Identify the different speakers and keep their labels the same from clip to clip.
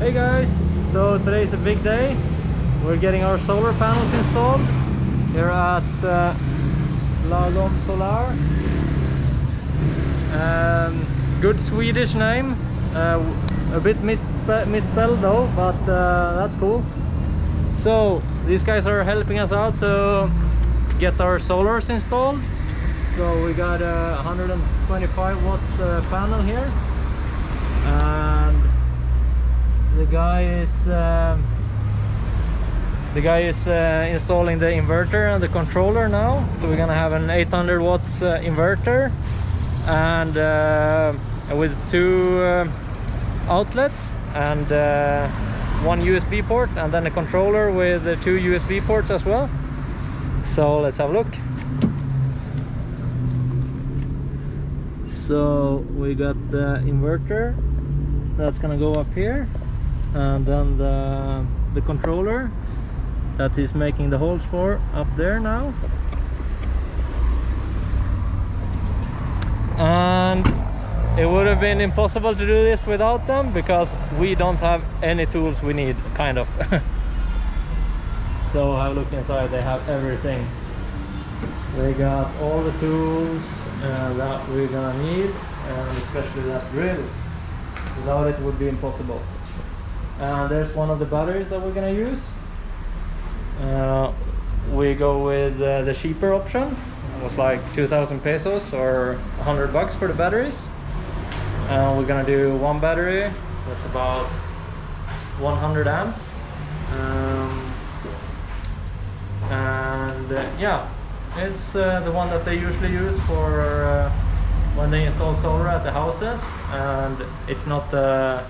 Speaker 1: Hey guys, so today's a big day. We're getting our solar panels installed here at Lagom Solar. Good Swedish name, a bit misspelled though, but that's cool. So these guys are helping us out to get our solars installed. So we got a 125 watt panel here, and the guy is installing the inverter and the controller now. So we're gonna have an 800 watts inverter and with two outlets and one USB port, and then a controller with two USB ports as well. So let's have a look. So we got the inverter that's gonna go up here, and then the controller that he's making the holes for up there now. And it would have been impossible to do this without them, because we don't have any tools we need, kind of. So have a look inside, they have everything. They got all the tools that we're gonna need, and especially that drill. Without it would be impossible. And there's one of the batteries that we're gonna use. We go with the cheaper option. It was like 2,000 pesos or 100 bucks for the batteries. We're gonna do one battery that's about 100 amps. Yeah, it's the one that they usually use for when they install solar at the houses, and it's not the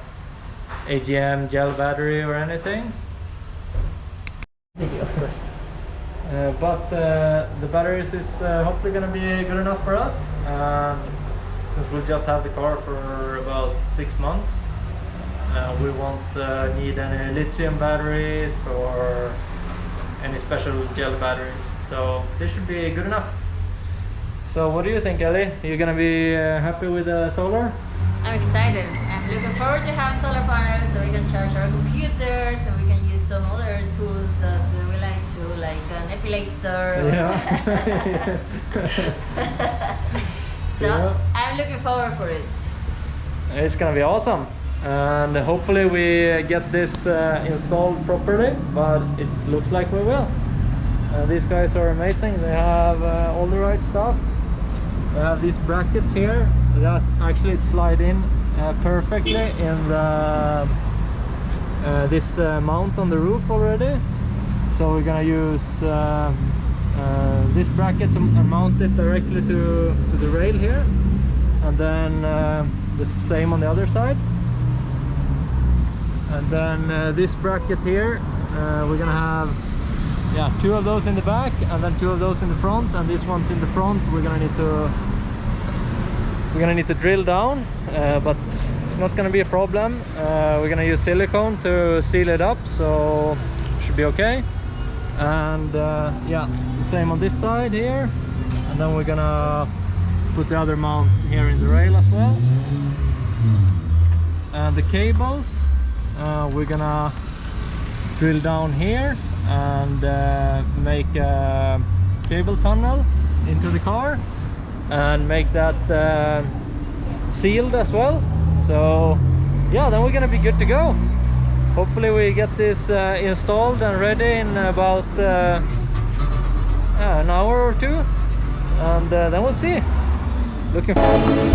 Speaker 1: AGM gel battery or anything. Of course. But the batteries is hopefully going to be good enough for us, and since we'll just have the car for about 6 months, we won't need any lithium batteries or any special gel batteries, so this should be good enough. So what do you think, Ellie? Are you going to be happy with the solar?
Speaker 2: I'm excited. I'm looking forward to have solar panels so we can charge our computers, and we can use some other tools that we like to, like an epilator.
Speaker 1: Yeah.
Speaker 2: So yeah. I'm looking forward for it.
Speaker 1: It's gonna be awesome, and hopefully we get this installed properly, but it looks like we will. These guys are amazing. They have all the right stuff. They have these brackets here that actually slide in perfectly in the this mount on the roof already. So we're gonna use this bracket to mount it directly to the rail here, and then the same on the other side. And then this bracket here, we're gonna have two of those in the back and then two of those in the front, and this one's in the front. We're gonna need to drill down, but it's not gonna be a problem. We're gonna use silicone to seal it up, so should be okay. And yeah, the same on this side here, and then we're gonna put the other mount here in the rail as well. And the cables, we're gonna drill down here and make a cable tunnel into the car and make that sealed as well. So yeah, then we're gonna be good to go. Hopefully we get this installed and ready in about an hour or two, and then we'll see. Looking forward.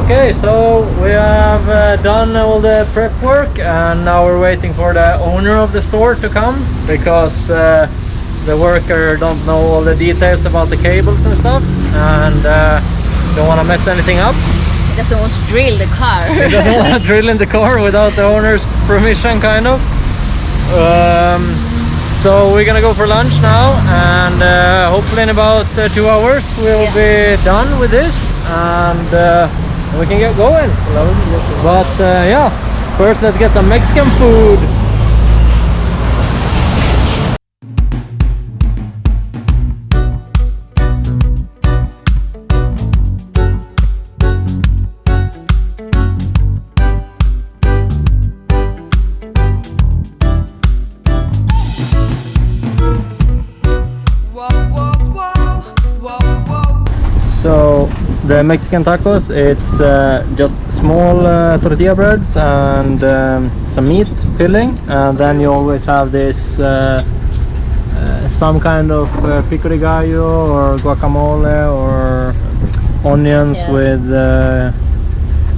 Speaker 1: Okay, so we have done all the prep work, and now we're waiting for the owner of the store to come, because the worker don't know all the details about the cables and stuff, and don't want to mess anything up.
Speaker 2: He doesn't want to drill the car.
Speaker 1: He doesn't want to drill in the car without the owner's permission, kind of. So we're gonna go for lunch now, and hopefully in about 2 hours we'll be done with this, and we can get going. But yeah, first let's get some Mexican food. the Mexican tacos, it's just small tortilla breads and some meat filling, and then you always have this some kind of pico de gallo or guacamole or onions with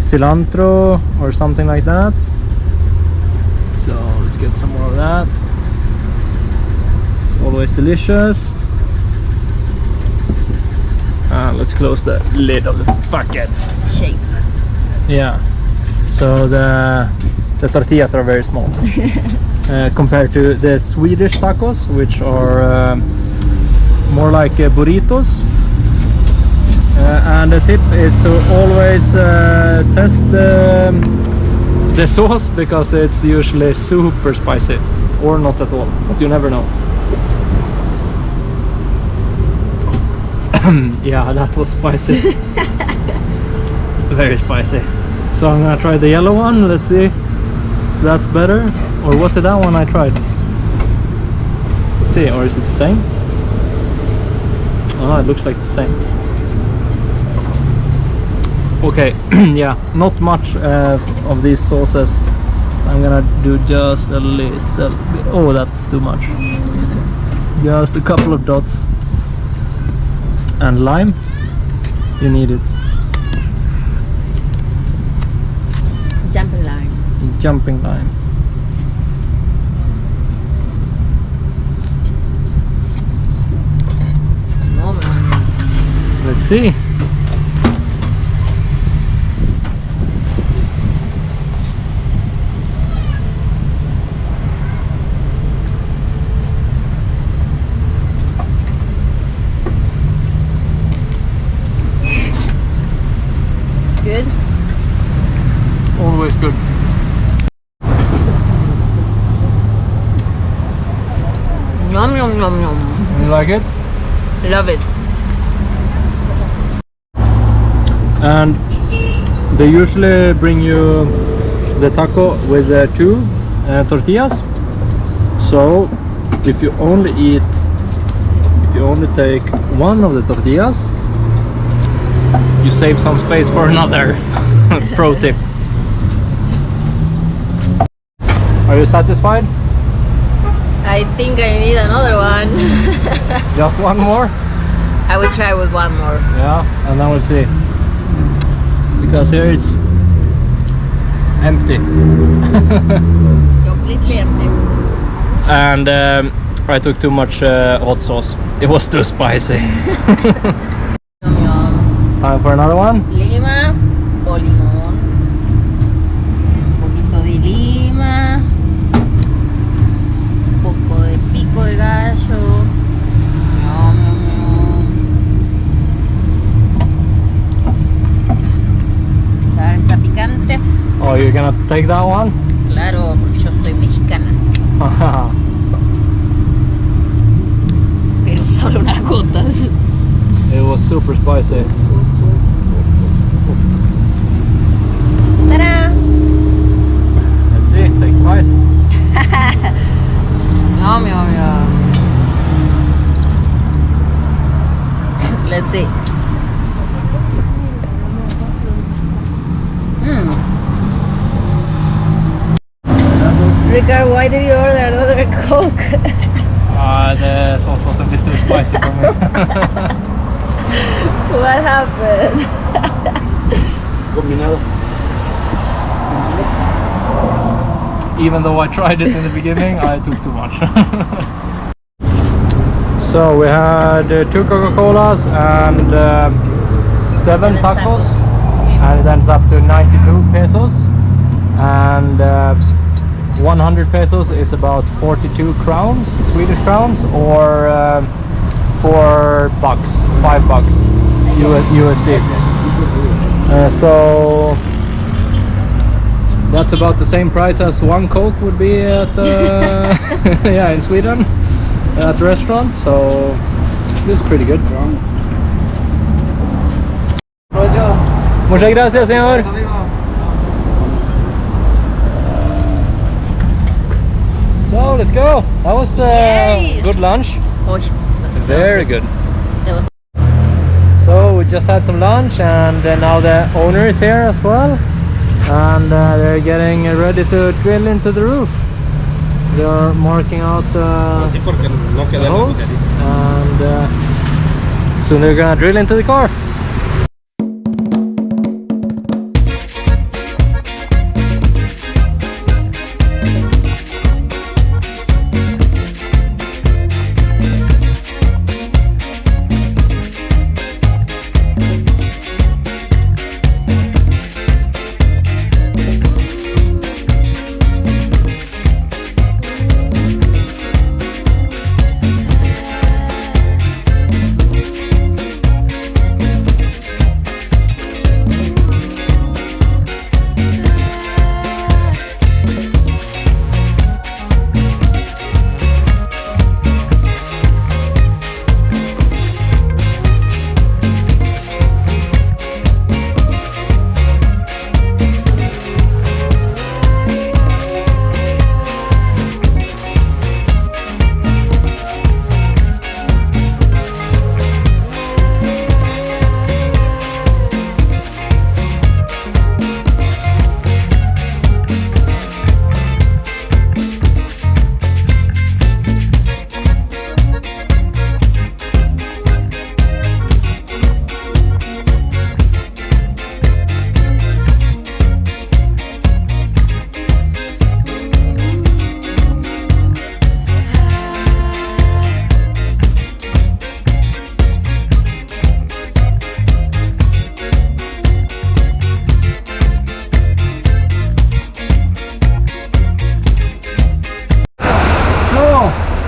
Speaker 1: cilantro or something like that. So let's get some more of that. This is always delicious. Let's close the lid of the bucket.
Speaker 2: Shape.
Speaker 1: Yeah. So the tortillas are very small compared to the Swedish tacos, which are more like burritos. And the tip is to always test the sauce, because it's usually super spicy, or not at all, but you never know. Yeah, that was spicy. Very spicy. So I'm gonna try the yellow one. Let's see if that's better, or was it that one I tried? Let's see, or is it the same? Oh, it looks like the same. Okay. Yeah, not much of these sauces. I'm gonna do just a little bit. Oh, that's too much. Just a couple of dots. And lime, you need it.
Speaker 2: Jumping line.
Speaker 1: Jumping lime. Let's see.
Speaker 2: Good.
Speaker 1: Always good.
Speaker 2: Yum yum yum yum.
Speaker 1: You like it?
Speaker 2: Love it.
Speaker 1: And they usually bring you the taco with two tortillas. So if you only take one of the tortillas, you save some space for another. Pro tip. Are you satisfied?
Speaker 2: I think I need another one.
Speaker 1: Just one more?
Speaker 2: I will try with one more.
Speaker 1: Yeah, and then we'll see. Because here it's empty.
Speaker 2: Completely empty.
Speaker 1: And I took too much hot sauce. It was too spicy.
Speaker 2: Yum yum.
Speaker 1: Time for another one?
Speaker 2: Lima o limón. Un poquito de lima. Un poco de pico de gallo. Yum, yum, yum. Salsa picante.
Speaker 1: Oh, you're gonna take that one?
Speaker 2: Claro, porque yo soy mexicana. Pero solo unas gotas.
Speaker 1: It was super spicy.
Speaker 2: Ta-da!
Speaker 1: Let's see, take a bite.
Speaker 2: Yum, yum, yum. Let's see. Rikard, why did you order another Coke?
Speaker 1: The sauce was a bit too spicy for me.
Speaker 2: What happened?
Speaker 3: Combinado.
Speaker 1: Even though I tried it in the beginning, I took too much. So we had 2 Coca-Colas and 7 tacos, and it ends up to 92 pesos. And 100 pesos is about 42 crowns, Swedish crowns, or 4 bucks, 5 bucks USD. So that's about the same price as 1 Coke would be at yeah, in Sweden at the restaurant. So this is pretty good. Muchas gracias, señor. So let's go. That was
Speaker 2: Yay.
Speaker 1: good lunch.
Speaker 2: Oh,
Speaker 1: Very good.
Speaker 2: that was
Speaker 1: So we just had some lunch, and now the owner is here as well, and they're getting ready to drill into the roof. They're marking out the holes, and soon they're gonna drill into the car.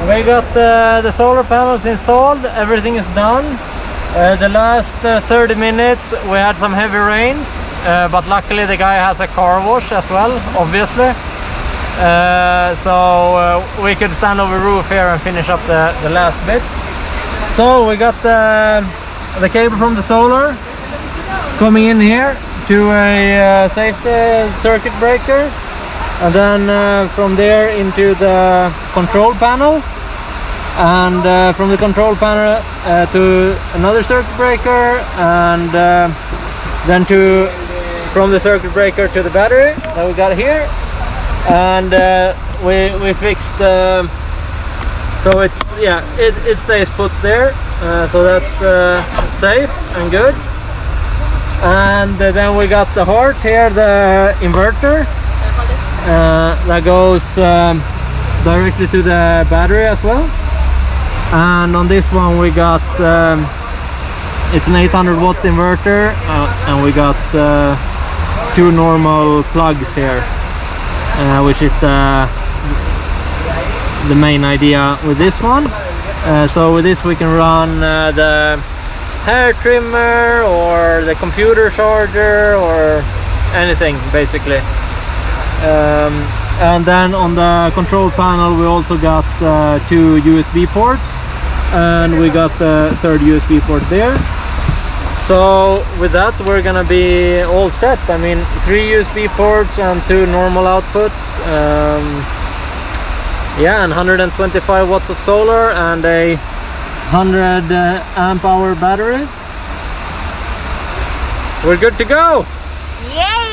Speaker 1: We got the solar panels installed, everything is done. The last 30 minutes we had some heavy rains, but luckily the guy has a car wash as well, obviously. So we could stand over the roof here and finish up the last bits. So we got the cable from the solar coming in here to a safety circuit breaker, and then from there into the control panel, and from the control panel to another circuit breaker, and then from the circuit breaker to the battery that we got here. And we fixed so it stays put there, so that's safe and good. And then we got the heart here, the inverter that goes directly to the battery as well. And on this one we got it's an 800 watt inverter, and we got two normal plugs here, which is the main idea with this one. So with this we can run the hair trimmer or the computer charger or anything basically. And then on the control panel we also got two USB ports, and we got the third USB port there. So with that we're gonna be all set. I mean, 3 USB ports and 2 normal outputs, yeah, and 125 watts of solar and a 100 amp hour battery. We're good to go.
Speaker 2: Yay!